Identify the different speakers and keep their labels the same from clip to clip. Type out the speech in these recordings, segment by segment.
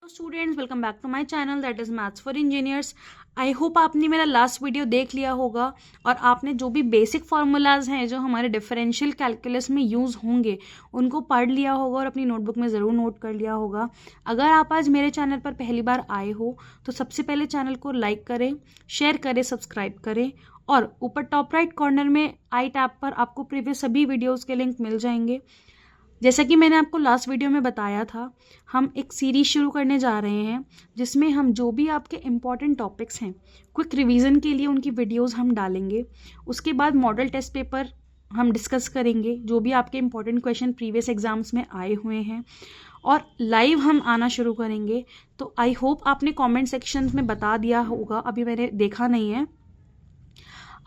Speaker 1: Students, welcome back to my channel that is maths for engineers. I hope आपने मेरा last video देख लिया होगा और आपने जो भी बेसिक फार्मूलाज हैं जो हमारे डिफरेंशियल कैलकुलस में यूज़ होंगे उनको पढ़ लिया होगा और अपनी नोटबुक में ज़रूर नोट कर लिया होगा। अगर आप आज मेरे चैनल पर पहली बार आए हो तो सबसे पहले चैनल को लाइक करें, शेयर करें, सब्सक्राइब करें और ऊपर टॉप राइट कॉर्नर में आई टैब पर आपको प्रीवियस सभी वीडियोज़ के लिंक मिल जाएंगे। जैसा कि मैंने आपको लास्ट वीडियो में बताया था, हम एक सीरीज शुरू करने जा रहे हैं जिसमें हम जो भी आपके इम्पॉर्टेंट टॉपिक्स हैं क्विक रिवीजन के लिए उनकी वीडियोस हम डालेंगे। उसके बाद मॉडल टेस्ट पेपर हम डिस्कस करेंगे, जो भी आपके इम्पॉर्टेंट क्वेश्चन प्रीवियस एग्जाम्स में आए हुए हैं, और लाइव हम आना शुरू करेंगे। तो आई होप आपने कॉमेंट सेक्शन में बता दिया होगा, अभी मैंने देखा नहीं है।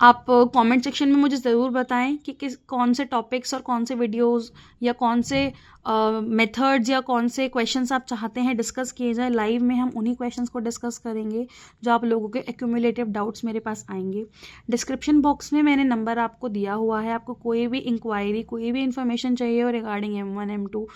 Speaker 1: आप कमेंट सेक्शन में मुझे ज़रूर बताएं कि कौन से टॉपिक्स और कौन से वीडियोस या कौन से मेथड्स या कौन से क्वेश्चंस आप चाहते हैं डिस्कस किए जाए। लाइव में हम उन्हीं क्वेश्चंस को डिस्कस करेंगे जो आप लोगों के एक्यूमुलेटिव डाउट्स मेरे पास आएंगे। डिस्क्रिप्शन बॉक्स में मैंने नंबर आपको दिया हुआ है। आपको कोई भी इंक्वायरी, कोई भी इन्फॉर्मेशन चाहिए हो रिगार्डिंग M1 M2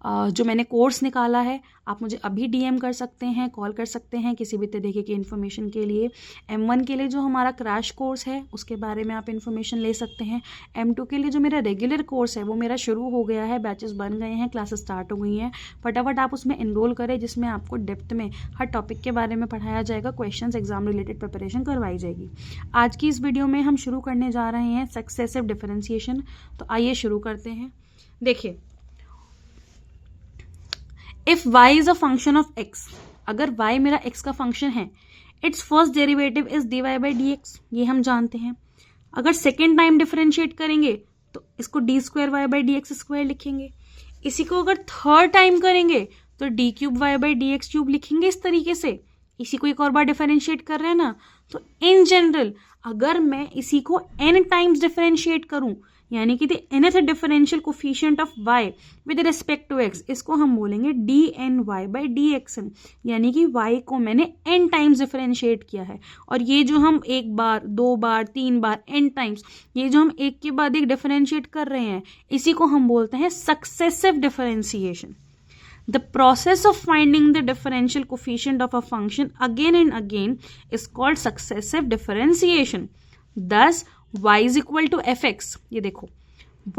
Speaker 1: जो मैंने कोर्स निकाला है, आप मुझे अभी DM कर सकते हैं, कॉल कर सकते हैं किसी भी तरीके की इन्फॉर्मेशन के लिए। M1 के लिए जो हमारा क्रैश कोर्स है उसके बारे में आप इन्फॉर्मेशन ले सकते हैं। M2 के लिए जो मेरा रेगुलर कोर्स है वो मेरा शुरू हो गया है, बैचेस बन गए हैं, क्लासेस स्टार्ट हो गई हैं। फटाफट आप उसमें एनरोल करें, जिसमें आपको डेप्थ में हर टॉपिक के बारे में पढ़ाया जाएगा, क्वेश्चन एग्जाम रिलेटेड प्रिपरेशन करवाई जाएगी। आज की इस वीडियो में हम शुरू करने जा रहे हैं सक्सेसिव डिफरेंशिएशन। तो आइए शुरू करते हैं। देखिए, if y is a function of x, अगर y मेरा x का फंक्शन है, it's first derivative is dy by dx, ये हम जानते हैं। अगर सेकेंड टाइम डिफरेंशिएट करेंगे तो इसको D square Y by D X square लिखेंगे। इसी को अगर थर्ड टाइम करेंगे तो D cube Y by D X cube लिखेंगे। इस तरीके से इसी को एक और बार डिफरेंशिएट कर रहे हैं ना, तो इन जनरल अगर मैं इसी को n टाइम्स डिफरेंशिएट करूं, यानी कि the nth differential coefficient of y with respect to x, इसको हम बोलेंगे dny बाई dxn, यानी कि y को मैंने n टाइम्स डिफरेंशिएट किया है। और ये जो हम एक बार, दो बार, तीन बार, n टाइम्स, ये जो हम एक के बाद एक डिफरेंशिएट कर रहे हैं, इसी को हम बोलते हैं successive differentiation. The process of finding the differential coefficient of a function again and again is called successive differentiation. Thus, y is equal to fx. ये देखो,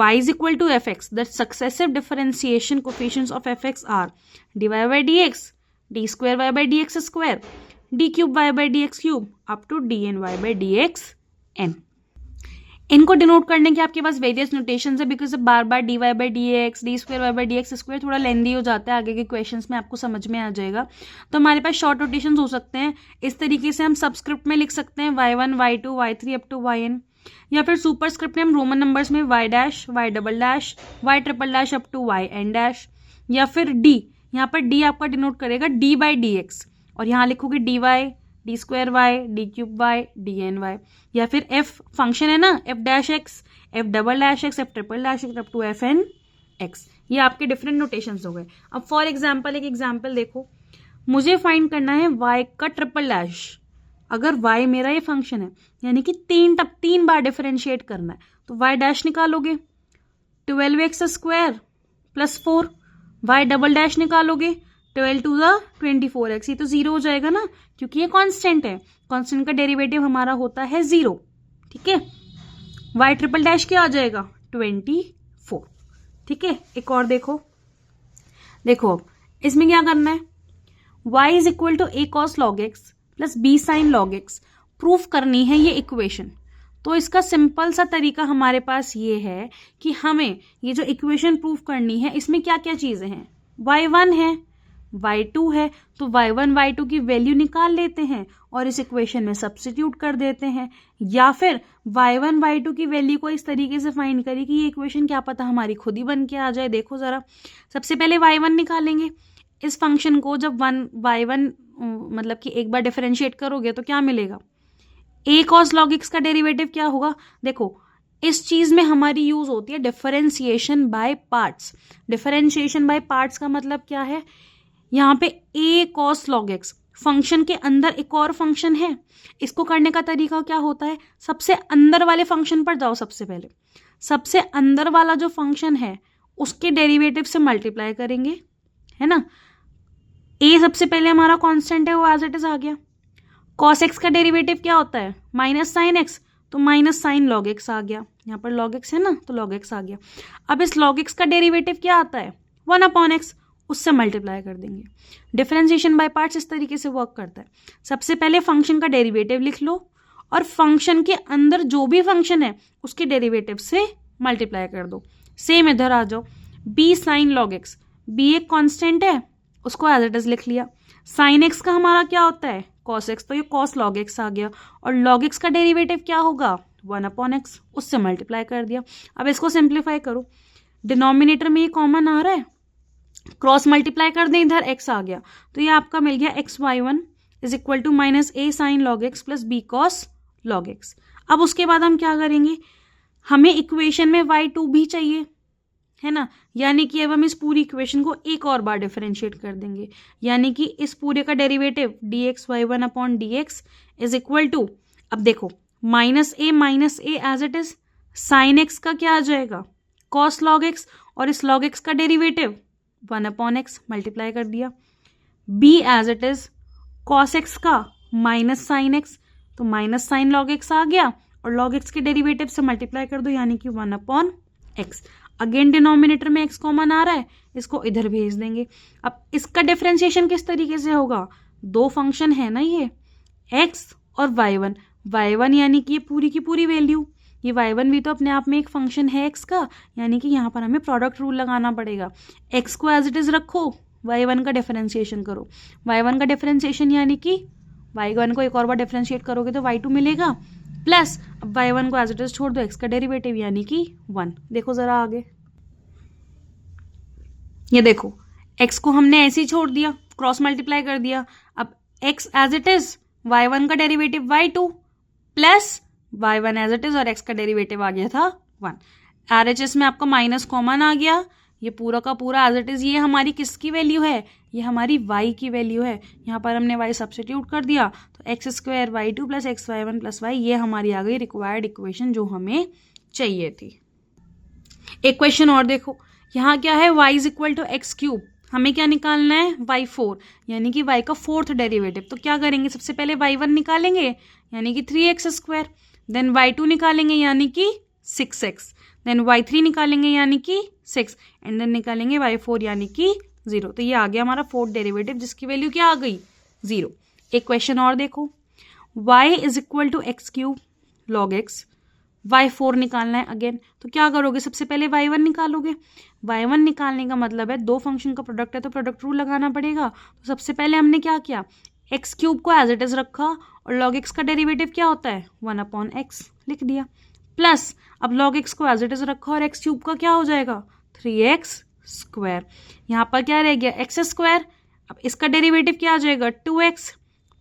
Speaker 1: y is equal to fx. The successive differentiation coefficients of fx are dy by dx, d square y by dx square, d cube y by dx cube up to dny by dx n. इनको denote करने के आपके पास various notations है, because बार बार D Y by D X, D square Y by D X square थोड़ा lengthy हो जाता है, आगे के क्वेश्चंस में आपको समझ में आ जाएगा। तो हमारे पास शॉर्ट नोटेशंस हो सकते हैं। इस तरीके से हम सबस्क्रिप्ट में लिख सकते हैं y1 y2 y3 up to yn, या फिर सुपरस्क्रिप्ट में हम रोमन नंबर्स में y dash, y double dash, y triple dash up to yn dash, या फिर d, यहाँ पर d आपका डिनोट करेगा d बाई डी एक्स, और यहाँ लिखोगे dy, D square Y, D cube Y, D N Y, या फिर एफ फंक्शन है ना, F dash X, F double dash X, F triple dash X up to F N X. ये आपके different notations हो गए। अब फॉर एग्जांपल एक एग्जांपल देखो, मुझे फाइंड करना है y का ट्रिपल डैश। अगर y मेरा ये फंक्शन है, यानी कि तीन बार डिफरेंशिएट करना है, तो y डैश निकालोगे 12x square plus 4, y double dash निकालोगे 12 टू द 24x, ये तो जीरो हो जाएगा ना, क्योंकि ये कांस्टेंट है। कांस्टेंट का डेरिवेटिव हमारा होता है 0, ठीक है। y ट्रिपल डैश क्या आ जाएगा 24, ठीक है। एक और देखो अब इसमें क्या करना है, y is equal to a cos log x plus b sin log x proof करनी है ये इक्वेशन। तो इसका सिंपल सा तरीका हमारे पास ये है कि हमें ये जो इक्वेशन प्रूफ करनी है, इसमें क्या क्या चीजें हैं, y1 है, y2 है, तो y1 y2 की वैल्यू निकाल लेते हैं और इस इक्वेशन में सब्स्टिट्यूट कर देते हैं, या फिर y1 y2 की वैल्यू को इस तरीके से फाइंड करें कि ये इक्वेशन क्या पता हमारी खुद ही बन के आ जाए। देखो जरा, सबसे पहले y1 निकालेंगे। इस फंक्शन को जब y1 मतलब कि एक बार डिफरेंशिएट करोगे तो क्या मिलेगा, a cos log x का डेरिवेटिव क्या होगा। देखो, इस चीज में हमारी यूज होती है differentiation by parts. Differentiation by parts का मतलब क्या है, यहाँ पे a cos log x function के अंदर एक और फंक्शन है। इसको करने का तरीका क्या होता है, सबसे अंदर वाले फंक्शन पर जाओ। सबसे पहले सबसे अंदर वाला जो फंक्शन है उसके डेरिवेटिव से मल्टीप्लाई करेंगे, है ना। ए सबसे पहले हमारा कांस्टेंट है, वो एज इट इज आ गया। कॉस एक्स का डेरिवेटिव क्या होता है? माइनस साइन एक्स, तो माइनस साइन लॉग एक्स आ गया। यहाँ पर लॉग एक्स है ना, तो लॉग एक्स आ गया। अब इस लॉग एक्स का डेरिवेटिव क्या आता है? 1/x, उससे मल्टीप्लाई कर देंगे। डिफरेंशिएशन बाय पार्ट्स इस तरीके से वर्क करता है। सबसे पहले फंक्शन का डेरिवेटिव लिख लो और फंक्शन के अंदर जो भी फंक्शन है उसके डेरिवेटिव से मल्टीप्लाई कर दो। सेम इधर आ जाओ, B sine log X, B एक कांस्टेंट है, उसको एज इट इज लिख लिया। साइन एक्स का हमारा क्या होता है? कॉस एक्स, तो ये कॉस लॉग एक्स आ गया। और लॉग एक्स का डेरिवेटिव क्या होगा? 1/x, उससे मल्टीप्लाई कर दिया। अब इसको सिंप्लीफाई करो, डिनोमिनेटर में ये कॉमन आ रहा है, क्रॉस मल्टीप्लाई कर दें, इधर x आ गया, तो ये आपका मिल गया x/y1 is equal to minus a sine log X plus b cos log X. अब उसके बाद हम क्या करेंगे, हमें इक्वेशन में y2 भी चाहिए, है ना, यानी कि अब हम इस पूरी इक्वेशन को एक और बार डिफरेंशिएट कर देंगे, यानी कि इस पूरे का derivative dx/y1/dx is equal to, अब देखो minus A as it is, sine X का क्या आ जाएगा? कॉस लॉग एक्स, और इस लॉग एक्स का डेरिवेटिव 1/x, मल्टीप्लाई कर दिया। b as it is, cos X का माइनस साइन एक्स, तो माइनस साइन लॉग एक्स आ गया, और लॉग एक्स के डेरिवेटिव से मल्टीप्लाई कर दो, यानी कि 1/x। अगेन डिनोमिनेटर में x कॉमन आ रहा है, इसको इधर भेज देंगे। अब इसका डिफरेंशिएशन किस तरीके से होगा? दो फंक्शन है ना ये, x और y1 यानी कि ये पूरी की पूरी वैल्यू, ये y1 भी तो अपने आप में एक फंक्शन है x का, यानी कि यहाँ पर हमें प्रोडक्ट रूल लगाना पड़ेगा। x को एज इट इज रखो, y1 का डिफरेंशिएशन करो। y1 का डिफरेंशिएशन यानी कि y1 को एक और बार डिफरेंशिएट करोगे तो y2 मिलेगा, प्लस अब y1 को एज इट इज छोड़ दो, x का डेरिवेटिव यानी कि 1। देखो जरा आगे, ये देखो x को हमने ऐसे ही छोड़ दिया, क्रॉस मल्टीप्लाई कर दिया। अब x as it is, y1 का derivative y2 plus y1 as it is, और x का डेरिवेटिव आ गया था 1। RHS में आपका माइनस कॉमन आ गया, ये पूरा का पूरा एज इट इज, ये हमारी किसकी वैल्यू है? ये हमारी y की वैल्यू है। यहाँ पर हमने y सब्स्टिट्यूट कर दिया, तो x² y2 plus xy1 plus y, ये हमारी आ गई रिक्वायर्ड इक्वेशन जो हमें चाहिए थी। एक क्वेश्चन और देखो, यहाँ क्या है? y is equal to x³, हमें क्या निकालना है? y4, यानी कि y का फोर्थ डेरिवेटिव। तो क्या करेंगे, सबसे पहले y1 निकालेंगे, यानी कि 3x², देन y2 निकालेंगे, यानी कि 6x, देन y3 निकालेंगे, यानी कि 6, एंड देन निकालेंगे y4, यानी कि 0। तो ये आ गया हमारा फोर्थ डेरिवेटिव, जिसकी वैल्यू क्या आ गई? 0। एक क्वेश्चन और देखो, y is equal to x³ log x, y4 निकालना है अगेन, तो क्या करोगे? सबसे पहले y1 निकालोगे। y1 निकालने का मतलब है दो फंक्शन का प्रोडक्ट है, तो प्रोडक्ट रूल लगाना पड़ेगा। तो सबसे पहले हमने क्या किया, x³ को एज इट इज रखा, और log x का डेरिवेटिव क्या होता है? 1/x लिख दिया, प्लस अब log x को एज इट इज रखा, और x³ का क्या हो जाएगा? 3x²। यहाँ पर क्या रह गया? x²। अब इसका डेरिवेटिव क्या आ जाएगा? 2x,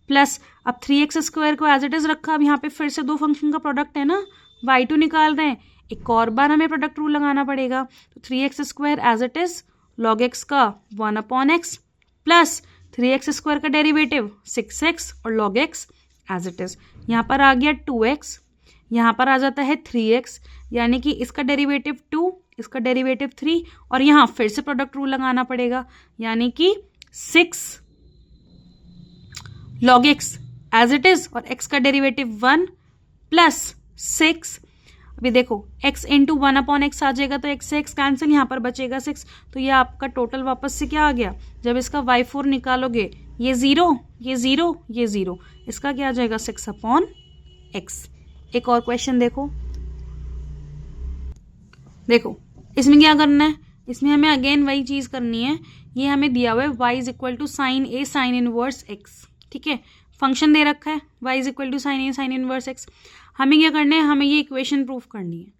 Speaker 1: प्लस अब 3x² को एज इट इज रखा। अब यहाँ पे फिर से दो फंक्शन का प्रोडक्ट है ना, y2 निकाल रहे हैं, एक और बार हमें प्रोडक्ट रूल लगाना पड़ेगा। तो 3x² as it is, log x का 1/x, प्लस 3x² का डेरिवेटिव 6x, और log x as it is. यहाँ पर आ गया 2x, यहाँ पर आ जाता है 3x, यानी कि इसका डेरिवेटिव 2, इसका डेरिवेटिव 3, और यहाँ फिर से प्रोडक्ट रूल लगाना पड़ेगा, यानी कि 6 log x as it is, और x का डेरिवेटिव 1 प्लस 6। अभी देखो x इंटू 1/x आ जाएगा, तो x से x कैंसिल, यहाँ पर बचेगा 6। तो ये आपका टोटल वापस से क्या आ गया? जब इसका y4 निकालोगे, ये 0, ये 0, ये 0, इसका क्या आ जाएगा? 6/x। एक और क्वेश्चन देखो, देखो इसमें क्या करना है, इसमें हमें अगेन वही चीज करनी है। ये हमें दिया हुआ है y is equal to sine A sine inverse x, ठीक है, फंक्शन दे रखा है y is equal to sine A sine inverse x। हमें क्या करना है, हमें ये इक्वेशन प्रूफ करनी है।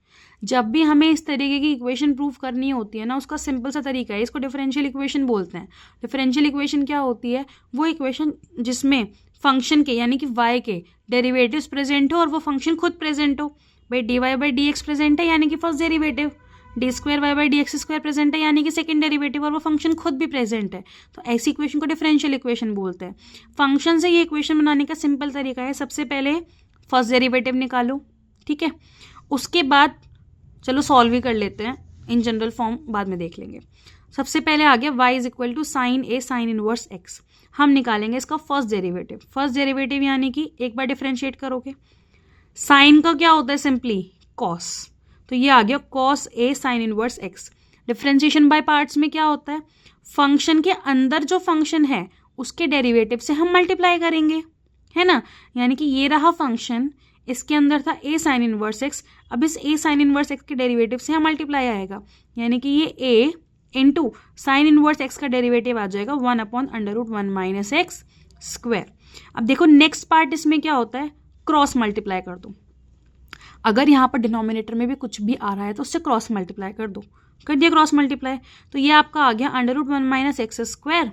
Speaker 1: जब भी हमें इस तरीके की इक्वेशन प्रूफ करनी होती है ना, उसका सिंपल सा तरीका है, इसको डिफरेंशियल इक्वेशन बोलते हैं। डिफरेंशियल इक्वेशन क्या होती है? वो इक्वेशन जिसमें फंक्शन के यानी कि y के डेरिवेटिव्स प्रेजेंट हो और वो फंक्शन खुद प्रेजेंट हो। भाई dy/dx प्रेजेंट है, यानी कि फर्स्ट डेरिवेटिव, d2y/dx² प्रेजेंट है, यानी कि सेकंड डेरिवेटिव, और वो फंक्शन खुद भी प्रेजेंट है। तो ऐसी इक्वेशन को डिफरेंशियल इक्वेशन बोलते हैं। फंक्शन से ये इक्वेशन बनाने का सिंपल तरीका है, सबसे पहले फर्स्ट डेरिवेटिव निकालो, ठीक है, उसके बाद चलो सॉल्व ही कर लेते हैं, इन जनरल फॉर्म बाद में देख लेंगे। सबसे पहले आ गया y is equal to sine A sine inverse x। हम निकालेंगे इसका फर्स्ट डेरिवेटिव। फर्स्ट डेरिवेटिव यानी कि एक बार डिफरेंशिएट करोगे, साइन का क्या होता है सिंपली कॉस, तो ये आ गया cos A sine inverse x। Differentiation by parts में क्या होता है, फंक्शन के अंदर जो फंक्शन है उसके डेरिवेटिव से हम मल्टीप्लाई करेंगे, है ना। यानी कि ये रहा फंक्शन, इसके अंदर था ए साइन इनवर्स x, अब इस ए साइन इनवर्स x के डेरिवेटिव से हम मल्टीप्लाई आएगा, यानी कि ये a into sine inverse x का डेरिवेटिव आ जाएगा 1/√1 माइनस एक्स स्क्वायर। अब देखो नेक्स्ट पार्ट इसमें क्या होता है, क्रॉस मल्टीप्लाई कर दो। अगर यहाँ पर डिनोमिनेटर में भी कुछ भी आ रहा है तो उससे क्रॉस मल्टीप्लाई कर दो। कर दिया क्रॉस मल्टीप्लाई, तो ये आपका आ गया √1 minus X square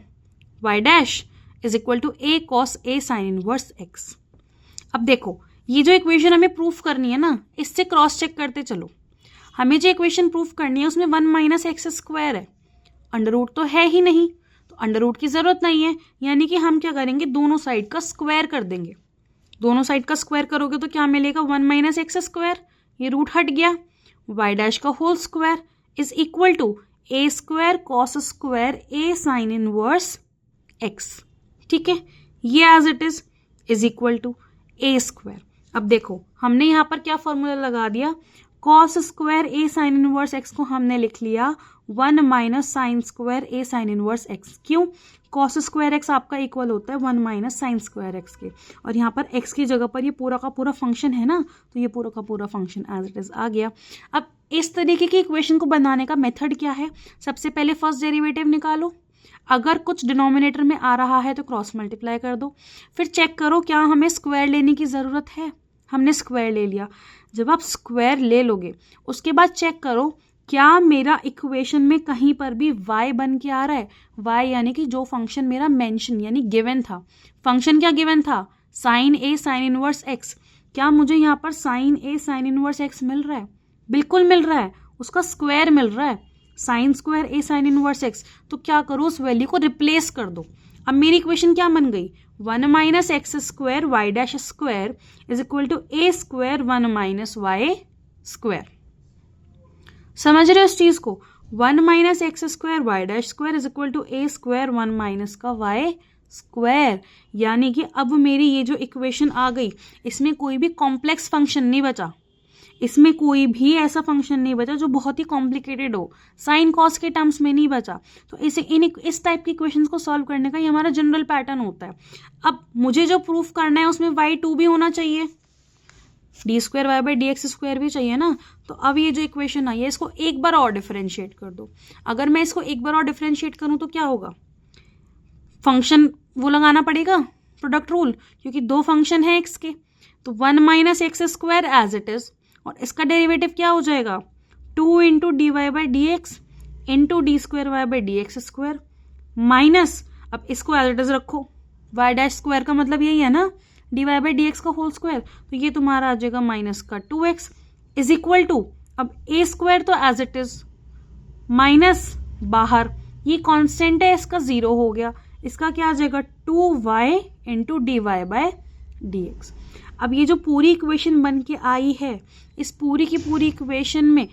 Speaker 1: Y dash is equal to A cos A sine inverse X. अब देखो ये जो इक्वेशन हमें प्रूफ करनी है ना, इससे क्रॉस चेक करते चलो। हमें जो इक्वेशन प्रूफ करनी है उसमें 1 माइनस एक्स स्क्वायर है, अंडर रूट तो है ही नहीं, तो अंडर रूट की जरूरत नहीं है। यानी कि हम क्या करेंगे, दोनों साइड का स्क्वायर कर देंगे। दोनों साइड का स्क्वायर करोगे तो क्या मिलेगा, 1 माइनस एक्स स्क्वायर, ये रूट हट गया, वाई डैश का whole square is equal to A square cos square A sine inverse X. ठीक है, ये as it is equal to A square. अब देखो हमने यहाँ पर क्या फॉर्मूला लगा दिया, cos square A sine inverse X को हमने लिख लिया 1 minus sine square A sine inverse X. क्यों, कॉस स्क्वायर एक्स आपका इक्वल होता है 1 माइनस साइन स्क्वायर एक्स के, और यहाँ पर एक्स की जगह पर ये पूरा का पूरा फंक्शन है ना, तो ये पूरा का पूरा फंक्शन एज इट इज आ गया। अब इस तरीके की इक्वेशन को बनाने का मेथड क्या है, सबसे पहले फर्स्ट डेरिवेटिव निकालो, अगर कुछ डिनोमिनेटर में आ रहा है तो क्रॉस मल्टीप्लाई कर दो, फिर चेक करो क्या हमें स्क्वायर लेने की ज़रूरत है, हमने स्क्वायर ले लिया। जब आप स्क्वायर ले लोगे उसके बाद चेक करो क्या मेरा इक्वेशन में कहीं पर भी y बन के आ रहा है। y यानी कि जो फंक्शन मेरा मेंशन यानी गिवन था, फंक्शन क्या गिवन था, sign A sine inverse x, क्या मुझे यहाँ पर sign A sine inverse x मिल रहा है, बिल्कुल मिल रहा है, उसका स्क्वायर मिल रहा है, sign square A sine inverse x। तो क्या करो, उस वैल्यू को रिप्लेस कर दो। अब मेरी इक्वेशन क्या बन गई, 1 minus X square Y dash square is equal to A square 1 minus Y square. समझ रहे हो इस चीज को, 1 minus X square Y dash square is equal to A square 1 minus का वाई स्क्वायर। यानी कि अब मेरी ये जो इक्वेशन आ गई इसमें कोई भी कॉम्प्लेक्स फंक्शन नहीं बचा, इसमें कोई भी ऐसा फंक्शन नहीं बचा जो बहुत ही कॉम्प्लिकेटेड हो, साइन कॉस के टर्म्स में नहीं बचा। तो इस टाइप की इक्वेशंस को सॉल्व करने का ये हमारा जनरल पैटर्न होता है। अब मुझे जो प्रूफ करना है उसमें y2 भी होना चाहिए, D square Y by D X square भी चाहिए ना। तो अब ये जो इक्वेशन आई है इसको एक बार और डिफरेंशिएट कर दो। अगर मैं इसको एक बार और डिफरेंशिएट करूँ तो क्या होगा, फंक्शन वो लगाना पड़ेगा प्रोडक्ट रूल, क्योंकि दो फंक्शन है एक्स के, तो 1 minus X square as it is, और इसका डेरिवेटिव क्या हो जाएगा 2 into D Y by D X into D square Y by D X square minus, अब इसको एज इट इज रखो, वाई डैश स्क्वायर का मतलब यही है ना, D Y by D X का होल स्क्वायर, तो ये तुम्हारा आ जाएगा माइनस का 2x इज इक्वल टू, अब ए स्क्वायर तो एज इट इज माइनस बाहर, ये कांस्टेंट है इसका 0 हो गया, इसका क्या आ जाएगा 2y into D Y by D X. अब ये जो पूरी इक्वेशन बन के आई है, इस पूरी की पूरी इक्वेशन में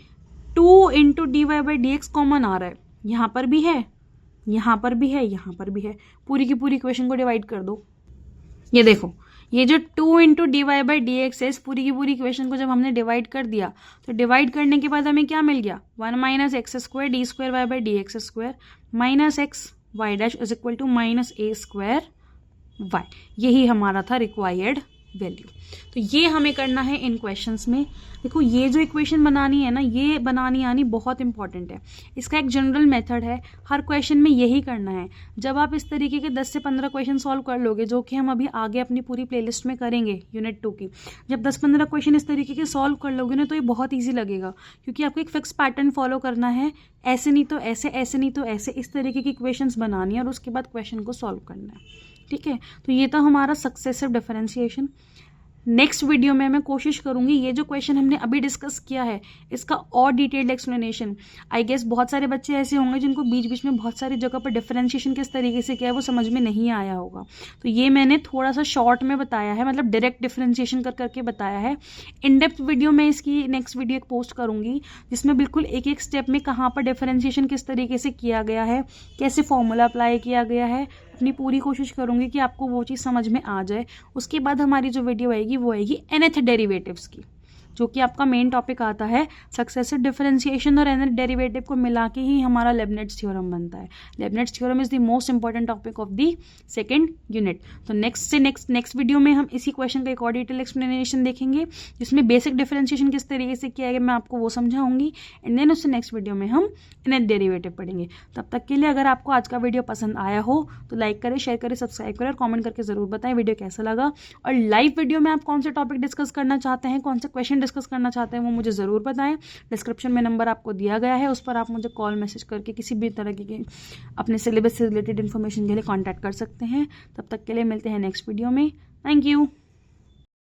Speaker 1: 2 into D Y by D X common आ रहा है, यहाँ पर भी है, यहाँ पर भी है, यहाँ पर भी है, पूरी की पूरी इक्वेशन को डिवाइड कर दो। ये देखो ये जो 2 into D Y by D X है, इस पूरी की पूरी इक्वेशन को जब हमने डिवाइड कर दिया तो डिवाइड करने के बाद हमें क्या मिल गया 1 minus X square D square Y by D X square minus X Y dash is equal to minus A square Y. यही हमारा था रिक्वायर्ड वैल्यू। तो ये हमें करना है इन क्वेश्चंस में। देखो ये जो इक्वेशन बनानी है ना, ये बनानी आनी बहुत इंपॉर्टेंट है, इसका एक जनरल मेथड है, हर क्वेश्चन में यही करना है। जब आप इस तरीके के 10 से 15 क्वेश्चन सॉल्व कर लोगे, जो कि हम अभी आगे अपनी पूरी प्लेलिस्ट में करेंगे यूनिट 2 की, जब 10-15 क्वेश्चन इस तरीके के सॉल्व कर लोगे ना तो ये बहुत ईजी लगेगा, क्योंकि आपको एक फिक्स पैटर्न फॉलो करना है, ऐसे नहीं तो ऐसे, ऐसे नहीं तो ऐसे, इस तरीके की इक्वेशंस बनानी है और उसके बाद क्वेश्चन को सॉल्व करना है। ठीक है, तो ये था हमारा सक्सेसिव डिफरेंशिएशन। नेक्स्ट वीडियो में मैं कोशिश करूंगी ये जो क्वेश्चन हमने अभी डिस्कस किया है इसका और डिटेल्ड एक्सप्लेनेशन। आई गेस बहुत सारे बच्चे ऐसे होंगे जिनको बीच बीच में बहुत सारी जगह पर डिफरेंशिएशन किस तरीके से किया है वो समझ में नहीं आया होगा, तो ये मैंने थोड़ा सा शॉर्ट में बताया है, मतलब डायरेक्ट डिफरेंशिएशन कर करके बताया है। इन डेप्थ वीडियो में इसकी नेक्स्ट वीडियो एक पोस्ट करूंगी जिसमें बिल्कुल एक एक स्टेप में कहाँ पर डिफरेंशिएशन किस तरीके से किया गया है, कैसे फॉर्मूला अप्लाई किया गया है। अपनी पूरी कोशिश करूंगी कि आपको वो चीज़ समझ में आ जाए। उसके बाद हमारी जो वीडियो आएगी वो आएगी nth डेरिवेटिव्स की, जो कि आपका मेन टॉपिक आता है। सक्सेसिव डिफरेंशिएशन और nth डेरिवेटिव को मिला के ही हमारा लेबनिट्ज थ्योरम बनता है। Leibniz theorem is the most important topic of the second unit. तो नेक्स्ट वीडियो में हम इसी क्वेश्चन का एक और डिटेल एक्सप्लेनेशन देखेंगे जिसमें बेसिक डिफरेंशिएशन किस तरीके से किया गया मैं आपको वो समझाऊंगी, एंड देन उससे नेक्स्ट वीडियो में हम nth डेरिवेटिव पढ़ेंगे। तब तक के लिए अगर आपको आज का वीडियो पसंद आया हो तो लाइक करें, शेयर करें, सब्सक्राइब करें और कॉमेंट करके जरूर बताएं वीडियो कैसा लगा। और लाइव वीडियो में आप कौन से टॉपिक डिस्कस करना चाहते हैं, कौन से क्वेश्चन डिस्कस करना चाहते हैं वो मुझे ज़रूर बताएं। डिस्क्रिप्शन में नंबर आपको दिया गया है, उस पर आप मुझे कॉल मैसेज करके किसी भी तरह की अपने सिलेबस से रिलेटेड इन्फॉर्मेशन के लिए कांटेक्ट कर सकते हैं। तब तक के लिए मिलते हैं नेक्स्ट वीडियो में। Thank you.